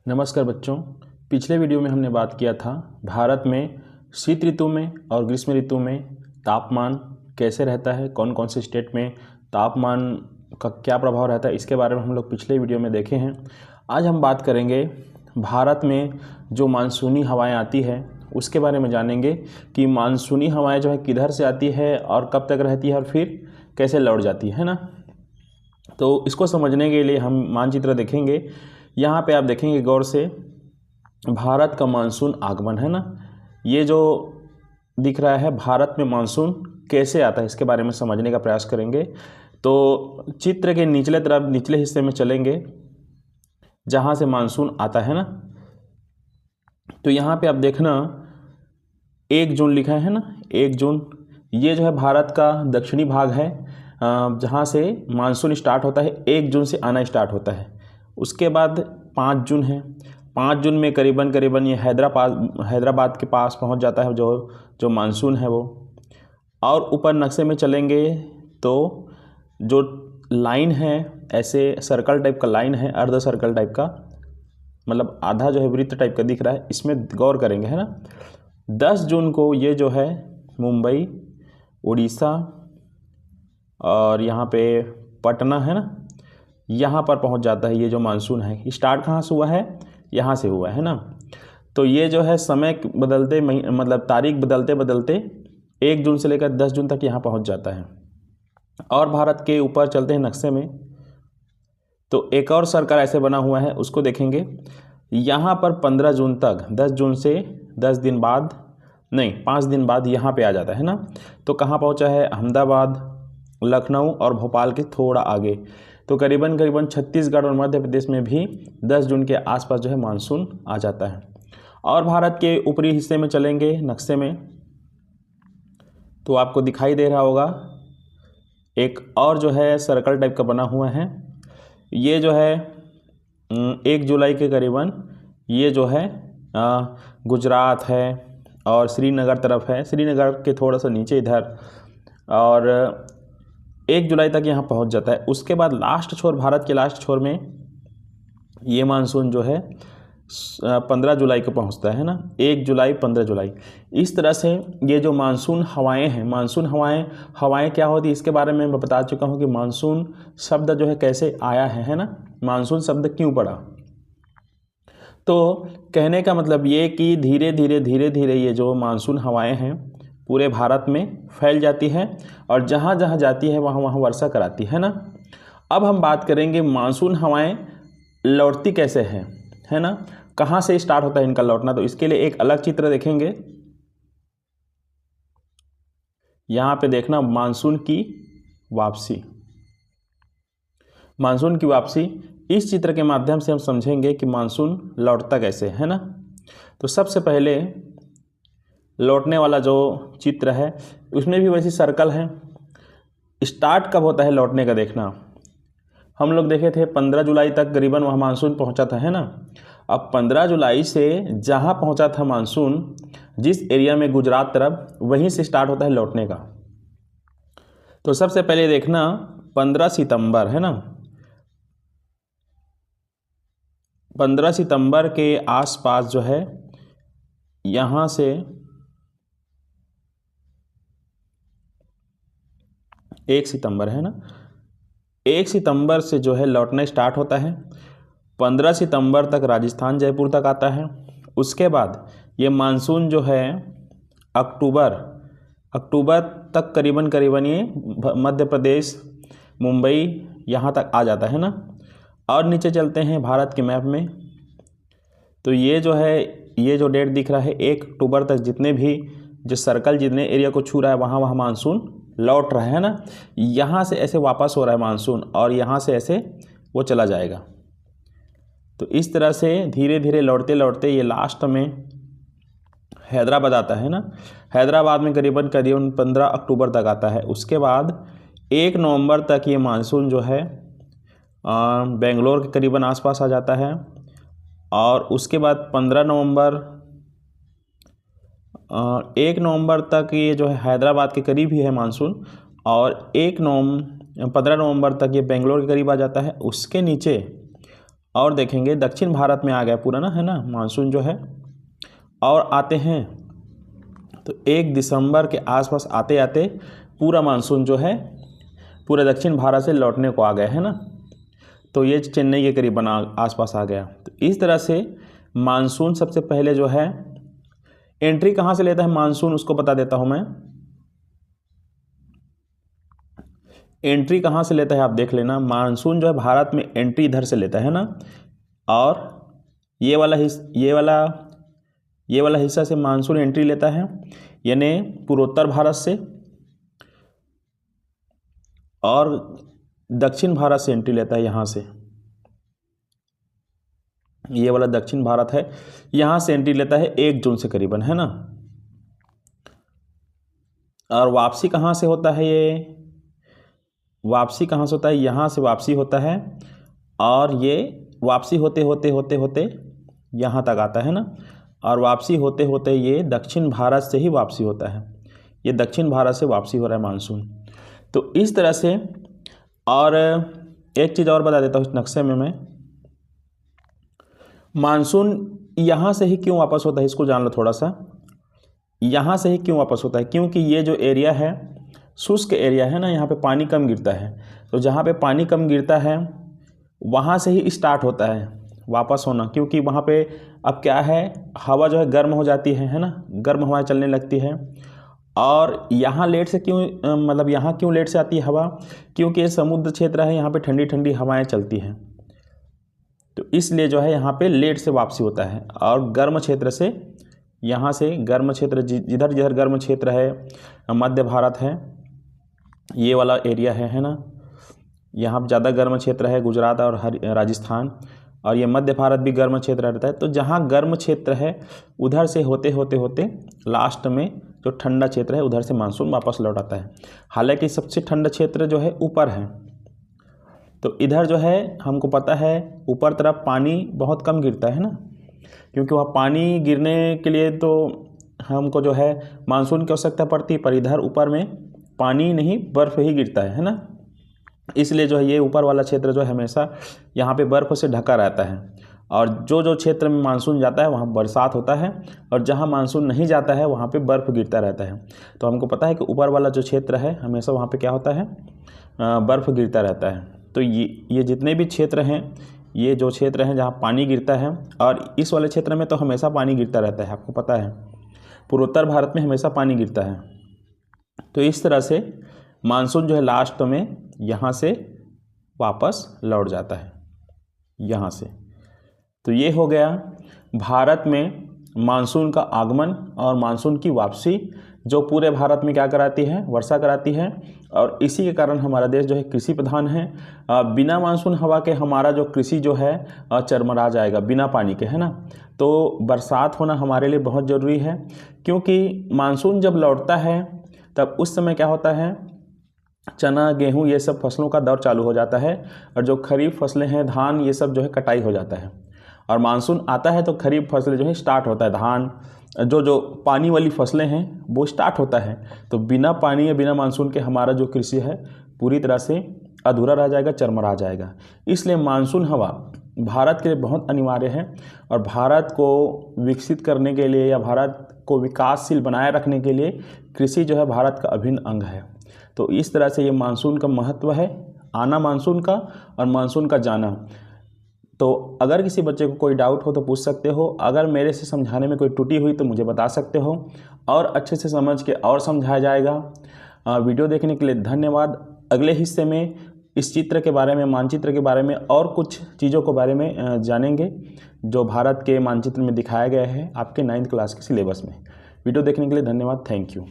नमस्कार बच्चों। पिछले वीडियो में हमने बात किया था भारत में शीत ऋतु में और ग्रीष्म ऋतु में तापमान कैसे रहता है, कौन कौन से स्टेट में तापमान का क्या प्रभाव रहता है, इसके बारे में हम लोग पिछले वीडियो में देखे हैं। आज हम बात करेंगे भारत में जो मानसूनी हवाएं आती है उसके बारे में जानेंगे कि मानसूनी हवाएं जो है किधर से आती है और कब तक रहती है और फिर कैसे लौट जाती है ना। तो इसको समझने के लिए हम मानचित्र देखेंगे। यहाँ पे आप देखेंगे गौर से, भारत का मानसून आगमन है ना, ये जो दिख रहा है भारत में मानसून कैसे आता है इसके बारे में समझने का प्रयास करेंगे। तो चित्र के निचले तरफ निचले हिस्से में चलेंगे जहाँ से मानसून आता है ना। तो यहाँ पे आप देखना 1 जून लिखा है ना, 1 जून ये जो है भारत का दक्षिणी भाग है जहाँ से मानसून स्टार्ट होता है। 1 जून से आना स्टार्ट होता है। उसके बाद 5 जून है। 5 जून में करीबन ये हैदराबाद के पास पहुंच जाता है जो मानसून है वो। और ऊपर नक्शे में चलेंगे तो जो लाइन है ऐसे सर्कल टाइप का लाइन है, अर्ध सर्कल टाइप का, मतलब आधा जो है वृत्त टाइप का दिख रहा है, इसमें गौर करेंगे है ना। 10 जून को ये जो है मुंबई, उड़ीसा और यहाँ पे पटना है ना, यहाँ पर पहुँच जाता है। ये जो मानसून है स्टार्ट कहाँ से हुआ है, यहाँ से हुआ है ना। तो ये जो है समय बदलते मतलब तारीख बदलते बदलते 1 जून से लेकर 10 जून तक यहाँ पहुँच जाता है। और भारत के ऊपर चलते हैं नक्शे में, तो एक और सर्कल ऐसे बना हुआ है, उसको देखेंगे। यहाँ पर 15 जून तक, 10 जून से 10 दिन बाद नहीं 5 दिन बाद यहाँ पे आ जाता है ना। तो कहाँ पहुँचा है, अहमदाबाद, लखनऊ और भोपाल के थोड़ा आगे। तो करीबन छत्तीसगढ़ और मध्य प्रदेश में भी 10 जून के आसपास जो है मानसून आ जाता है। और भारत के ऊपरी हिस्से में चलेंगे नक्शे में तो आपको दिखाई दे रहा होगा एक और जो है सर्कल टाइप का बना हुआ है। ये जो है 1 जुलाई के करीबन ये जो है गुजरात है और श्रीनगर तरफ है, श्रीनगर के थोड़ा सा नीचे इधर, और 1 जुलाई तक यहाँ पहुँच जाता है। उसके बाद लास्ट छोर, भारत के लास्ट छोर में ये मानसून जो है 15 जुलाई को पहुँचता है ना, 1 जुलाई 15 जुलाई। इस तरह से ये जो मानसून हवाएं हैं, मानसून हवाएं क्या होती है इसके बारे में मैं बता चुका हूँ कि मानसून शब्द जो है कैसे आया है ना, मानसून शब्द क्यों पड़ा। तो कहने का मतलब ये कि धीरे धीरे ये जो मानसून हवाएं हैं पूरे भारत में फैल जाती है और जहाँ जहाँ जाती है वहाँ वर्षा कराती है ना। अब हम बात करेंगे मानसून हवाएं लौटती कैसे हैं, है ना, कहाँ से स्टार्ट होता है इनका लौटना। तो इसके लिए एक अलग चित्र देखेंगे। यहाँ पे देखना मानसून की वापसी। मानसून की वापसी इस चित्र के माध्यम से हम समझेंगे कि मानसून लौटता कैसे है ना। तो सबसे पहले लौटने वाला जो चित्र है उसमें भी वैसी सर्कल है। स्टार्ट कब होता है लौटने का देखना, हम लोग देखे थे 15 जुलाई तक करीबन वहाँ मानसून पहुँचा था है ना। अब 15 जुलाई से जहाँ पहुँचा था मानसून, जिस एरिया में गुजरात तरफ, वहीं से स्टार्ट होता है लौटने का। तो सबसे पहले देखना 15 सितंबर है ना, 15 सितंबर के आसपास जो है यहाँ से 1 सितंबर है ना, 1 सितंबर से जो है लौटना स्टार्ट होता है। 15 सितंबर तक राजस्थान जयपुर तक आता है। उसके बाद ये मानसून जो है अक्टूबर तक करीबन ये मध्य प्रदेश, मुंबई यहाँ तक आ जाता है ना। और नीचे चलते हैं भारत के मैप में, तो ये जो है ये जो डेट दिख रहा है 1 अक्टूबर तक जितने भी जो सर्कल जितने एरिया को छू रहा है वहाँ मानसून लौट रहा है ना। यहाँ से ऐसे वापस हो रहा है मानसून और यहाँ से ऐसे वो चला जाएगा। तो इस तरह से धीरे धीरे लौटते लौटते ये लास्ट में हैदराबाद आता है ना। हैदराबाद में करीबन 15 अक्टूबर तक आता है। उसके बाद 1 नवंबर तक ये मानसून जो है बेंगलोर के करीबन आसपास आ जाता है। और उसके बाद 1 नवंबर तक ये जो है हैदराबाद के करीब ही है मानसून, और 15 नवंबर तक ये बेंगलोर के करीब आ जाता है। उसके नीचे और देखेंगे दक्षिण भारत में आ गया पूरा ना, है ना, मानसून जो है। और आते हैं तो 1 दिसंबर के आसपास आते आते पूरा मानसून जो है पूरे दक्षिण भारत से लौटने को आ गया, है ना। तो ये चेन्नई के करीब आसपास आ गया। तो इस तरह से मानसून सबसे पहले जो है एंट्री कहाँ से लेता है मानसून, उसको बता देता हूँ मैं। एंट्री कहाँ से लेता है आप देख लेना। मानसून जो है भारत में एंट्री इधर से लेता है ना, और ये वाला हिस्सा से मानसून एंट्री लेता है, यानी पूर्वोत्तर भारत से, और दक्षिण भारत से एंट्री लेता है यहाँ से। ये वाला दक्षिण भारत है, यहाँ से एंट्री लेता है 1 जून से करीबन, है ना। और वापसी कहाँ से होता है, ये वापसी कहाँ से होता है, यहाँ से वापसी होता है, और ये वापसी होते होते होते होते यहाँ तक आता है ना। और वापसी होते होते ये दक्षिण भारत से ही वापसी होता है, ये दक्षिण भारत से वापसी हो रहा है मानसून। तो इस तरह से। और एक चीज़ और बता देता हूँ इस नक्शे में मैं, मानसून यहाँ से ही क्यों वापस होता है इसको जान लो थोड़ा सा। यहाँ से ही क्यों वापस होता है, क्योंकि ये जो एरिया है शुष्क एरिया है ना, यहाँ पे पानी कम गिरता है। तो जहाँ पे पानी कम गिरता है वहाँ से ही स्टार्ट होता है वापस होना, क्योंकि वहाँ पे अब क्या है, हवा जो है गर्म हो जाती है ना, गर्म हवाएं चलने लगती है। और यहाँ लेट से क्यों, मतलब यहाँ क्यों लेट से आती है हवा, क्योंकि ये समुद्र क्षेत्र है, यहाँ पे ठंडी ठंडी हवाएं चलती हैं, तो इसलिए जो है यहाँ पे लेट से वापसी होता है। और गर्म क्षेत्र से, यहाँ से गर्म क्षेत्र जिधर जिधर गर्म क्षेत्र है, मध्य भारत है, ये वाला एरिया है ना, यहाँ ज़्यादा गर्म क्षेत्र है, गुजरात और राजस्थान, और ये मध्य भारत भी गर्म क्षेत्र रहता है। तो जहाँ गर्म क्षेत्र है उधर से होते होते होते लास्ट में जो ठंडा क्षेत्र है उधर से मानसून वापस लौट आता है। हालांकि सबसे ठंडा क्षेत्र जो है ऊपर है, तो इधर जो है हमको पता है ऊपर तरफ पानी बहुत कम गिरता है ना, क्योंकि वह पानी गिरने के लिए तो हमको जो है मानसून की आवश्यकता पड़ती है, पर इधर ऊपर में पानी नहीं बर्फ़ ही गिरता है ना। इसलिए जो है ये ऊपर वाला क्षेत्र जो है हमेशा यहाँ पे बर्फ़ से ढका रहता है। और जो क्षेत्र में मानसून जाता है वहाँ बरसात होता है, और जहाँ मानसून नहीं जाता है वहाँ पे बर्फ़ गिरता रहता है। तो हमको पता है कि ऊपर वाला जो क्षेत्र है हमेशा वहाँ पे क्या होता है, बर्फ़ गिरता रहता है। तो ये जितने भी क्षेत्र हैं, ये जो क्षेत्र हैं जहाँ पानी गिरता है, और इस वाले क्षेत्र में तो हमेशा पानी गिरता रहता है, आपको पता है पूर्वोत्तर भारत में हमेशा पानी गिरता है। तो इस तरह से मानसून जो है लास्ट में यहाँ से वापस लौट जाता है, यहाँ से। तो ये हो गया भारत में मानसून का आगमन और मानसून की वापसी, जो पूरे भारत में क्या कराती है, वर्षा कराती है। और इसी के कारण हमारा देश जो है कृषि प्रधान है। बिना मानसून हवा के हमारा जो कृषि जो है चरमरा जाएगा, बिना पानी के, है ना। तो बरसात होना हमारे लिए बहुत ज़रूरी है, क्योंकि मानसून जब लौटता है तब उस समय क्या होता है, चना गेहूँ ये सब फसलों का दौर चालू हो जाता है, और जो खरीफ फसलें हैं धान ये सब जो है कटाई हो जाता है। और मानसून आता है तो खरीफ फसलें जो है स्टार्ट होता है, धान जो पानी वाली फसलें हैं वो स्टार्ट होता है। तो बिना पानी या बिना मानसून के हमारा जो कृषि है पूरी तरह से अधूरा रह जाएगा, चरमरा जाएगा। इसलिए मानसून हवा भारत के लिए बहुत अनिवार्य है, और भारत को विकसित करने के लिए या भारत को विकासशील बनाए रखने के लिए कृषि जो है भारत का अभिन्न अंग है। तो इस तरह से ये मानसून का महत्व है, आना मानसून का और मानसून का जाना। तो अगर किसी बच्चे को कोई डाउट हो तो पूछ सकते हो, अगर मेरे से समझाने में कोई त्रुटि हुई तो मुझे बता सकते हो, और अच्छे से समझ के और समझाया जाएगा। वीडियो देखने के लिए धन्यवाद। अगले हिस्से में इस चित्र के बारे में, मानचित्र के बारे में और कुछ चीज़ों के बारे में जानेंगे जो भारत के मानचित्र में दिखाया गया है आपके 9th क्लास के सिलेबस में। वीडियो देखने के लिए धन्यवाद। Thank you.